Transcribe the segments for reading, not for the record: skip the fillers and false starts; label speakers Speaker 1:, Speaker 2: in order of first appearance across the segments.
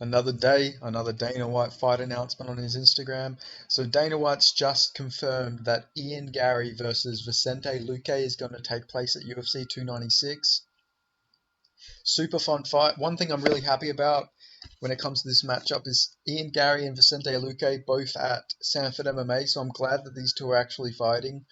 Speaker 1: Another day, another Dana White fight announcement on his Instagram. So Dana White's just confirmed that Ian Garry versus Vicente Luque is going to take place at UFC 296. Super fun fight. One thing I'm really happy about when it comes to this matchup is Ian Garry and Vicente Luque both at Sanford MMA, so I'm glad that these two are actually fighting.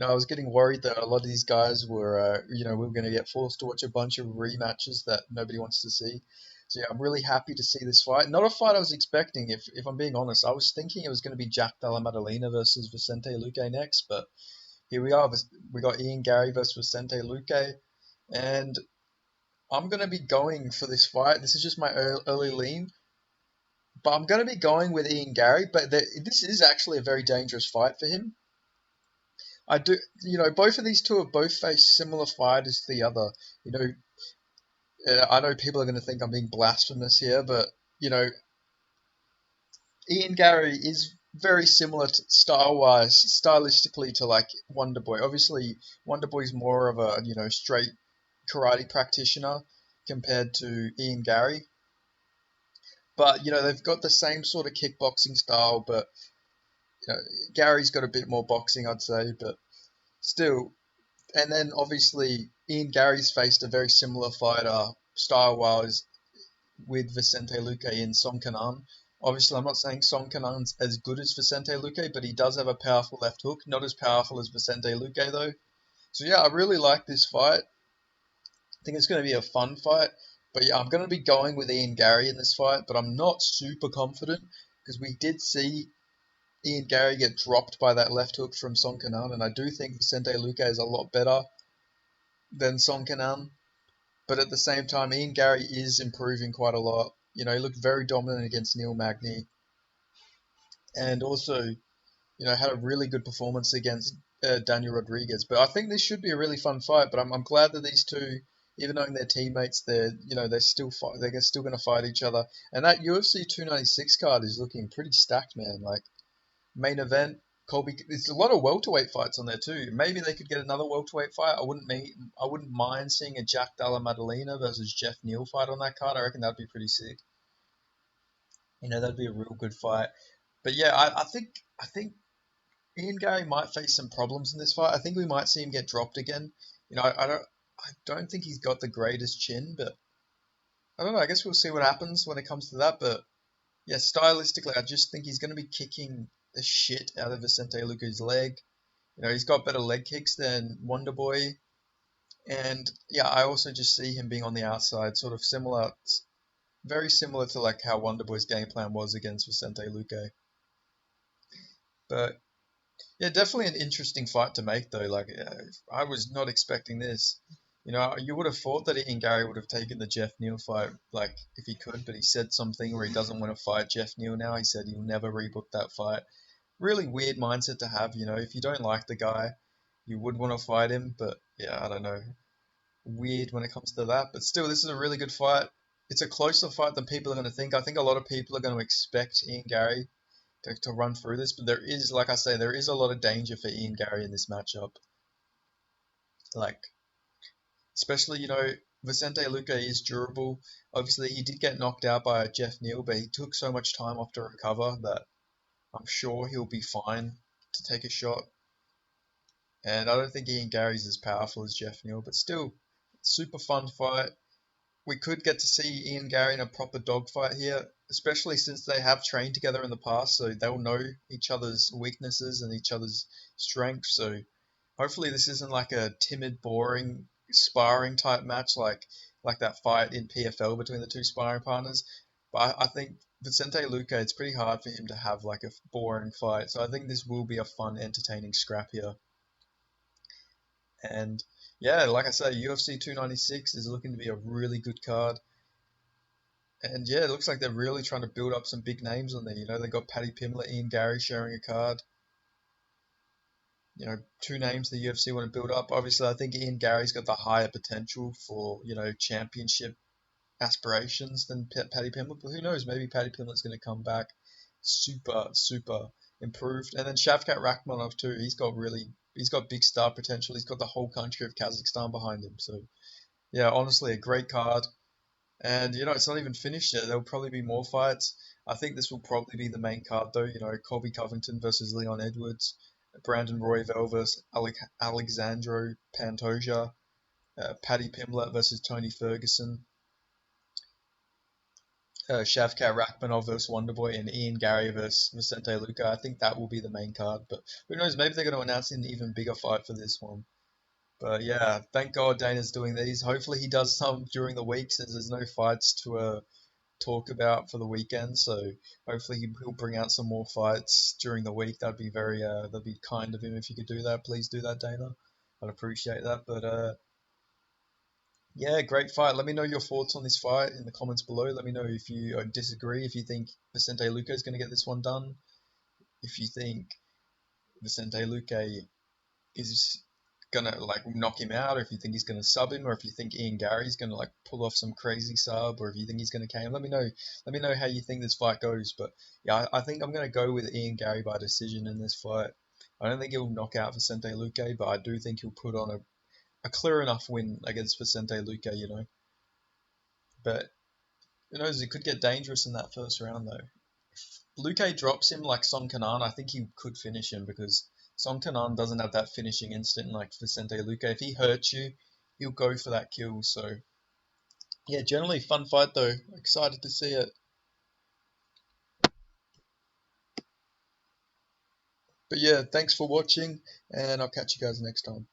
Speaker 1: I was getting worried that a lot of these guys were, we were going to get forced to watch a bunch of rematches that nobody wants to see. So yeah, I'm really happy to see this fight. Not a fight I was expecting, if I'm being honest. I was thinking it was going to be Jack Della Maddalena versus Vicente Luque next, but here we are. We got Ian Garry versus Vicente Luque, and I'm going to be going for this fight. This is just my early lean, but I'm going to be going with Ian Garry. But this is actually a very dangerous fight for him. I do, both of these two have both faced similar fighters to the other. You know, I know people are going to think I'm being blasphemous here, but you know, Ian Garry is very similar to, style-wise, stylistically to like Wonderboy. Obviously, Wonderboy's more of a straight karate practitioner compared to Ian Garry. But they've got the same sort of kickboxing style, but you know, Gary's got a bit more boxing, I'd say, but still. And then obviously Ian Gary's faced a very similar fighter style-wise with Vicente Luque in Song Kanan. Obviously, I'm not saying Song Kanan's as good as Vicente Luque, but he does have a powerful left hook. Not as powerful as Vicente Luque, though. So yeah, I really like this fight. I think it's going to be a fun fight. But yeah, I'm going to be going with Ian Garry in this fight, but I'm not super confident because we did see Ian Garry get dropped by that left hook from Song Kanan, and I do think Vicente Luque is a lot better than Song Kanan. But at the same time, Ian Garry is improving quite a lot. He looked very dominant against Neil Magny, and also, had a really good performance against Daniel Rodriguez. But I think this should be a really fun fight. But I'm glad that these two, even though they're teammates, they're still they're still going to fight each other. And that UFC 296 card is looking pretty stacked, man. Like main event, Colby. There's a lot of welterweight fights on there too. Maybe they could get another welterweight fight. I wouldn't mind seeing a Jack Della Maddalena versus Jeff Neal fight on that card. I reckon that'd be pretty sick. That'd be a real good fight. But yeah, I think Ian Garry might face some problems in this fight. I think we might see him get dropped again. I don't think he's got the greatest chin, but I don't know. I guess we'll see what happens when it comes to that. But yeah, stylistically, I just think he's going to be kicking the shit out of Vicente Luque's leg. He's got better leg kicks than Wonderboy, and yeah, I also just see him being on the outside, sort of similar, very similar to like how Wonderboy's game plan was against Vicente Luque. But yeah, definitely an interesting fight to make though. Like I was not expecting this. You would have thought that Ian Garry would have taken the Jeff Neal fight, like if he could, but he said something where he doesn't want to fight Jeff Neal now. He said he'll never rebook that fight. Really weird mindset to have. If you don't like the guy, you would want to fight him, but yeah, I don't know. Weird when it comes to that, but still, this is a really good fight. It's a closer fight than people are going to think. I think a lot of people are going to expect Ian Garry to run through this, but there is, like I say, there is a lot of danger for Ian Garry in this matchup. Like, especially, Vicente Luque is durable. Obviously, he did get knocked out by Jeff Neal, but he took so much time off to recover that I'm sure he'll be fine to take a shot. And I don't think Ian Gary's as powerful as Jeff Neal, but still, super fun fight. We could get to see Ian Garry in a proper dogfight here, especially since they have trained together in the past, so they'll know each other's weaknesses and each other's strengths. So hopefully this isn't like a timid, boring sparring type match like that fight in PFL between the two sparring partners. But I think Vicente Luque, it's pretty hard for him to have like a boring fight. So I think this will be a fun, entertaining scrap here. And yeah, like I say, UFC 296 is looking to be a really good card. And yeah, it looks like they're really trying to build up some big names on there. They've got Paddy Pimblett, Ian Garry sharing a card. Two names the UFC want to build up. Obviously, I think Ian Gary's got the higher potential for, championship aspirations than Paddy Pimblett. But who knows? Maybe Paddy Pimblett's going to come back super, super improved. And then Shavkat Rakhmonov too. He's got big star potential. He's got the whole country of Kazakhstan behind him. So yeah, honestly, a great card. And it's not even finished yet. There'll probably be more fights. I think this will probably be the main card though. Colby Covington versus Leon Edwards, Brandon Royval versus Alexandro Pantoja, Paddy Pimblett versus Tony Ferguson, Shavkat Rakhmonov versus Wonderboy, and Ian Garry versus Vicente Luque. I think that will be the main card. But who knows? Maybe they're going to announce an even bigger fight for this one. But yeah, thank God Dana's doing these. Hopefully he does some during the week since there's no fights to talk about for the weekend. So hopefully he'll bring out some more fights during the week. That'd be kind of him if you could do that. Please do that, Dana. I'd appreciate that. But yeah, great fight. Let me know your thoughts on this fight in the comments below. Let me know if you disagree. If you think Vicente Luque is going to get this one done. If you think Vicente Luque is gonna like knock him out, or if you think he's gonna sub him, or if you think Ian Gary's gonna like pull off some crazy sub, or if you think he's gonna KO him. Let me know. Let me know how you think this fight goes. But yeah, I think I'm gonna go with Ian Gary by decision in this fight. I don't think he'll knock out Vicente Luque, but I do think he'll put on a clear enough win against Vicente Luque. But who knows? It could get dangerous in that first round though. Luque drops him like Song Kanan, I think he could finish him because Song Kanan doesn't have that finishing instinct like Vicente Luque. If he hurts you, he'll go for that kill. So yeah, generally fun fight though. Excited to see it. But yeah, thanks for watching, and I'll catch you guys next time.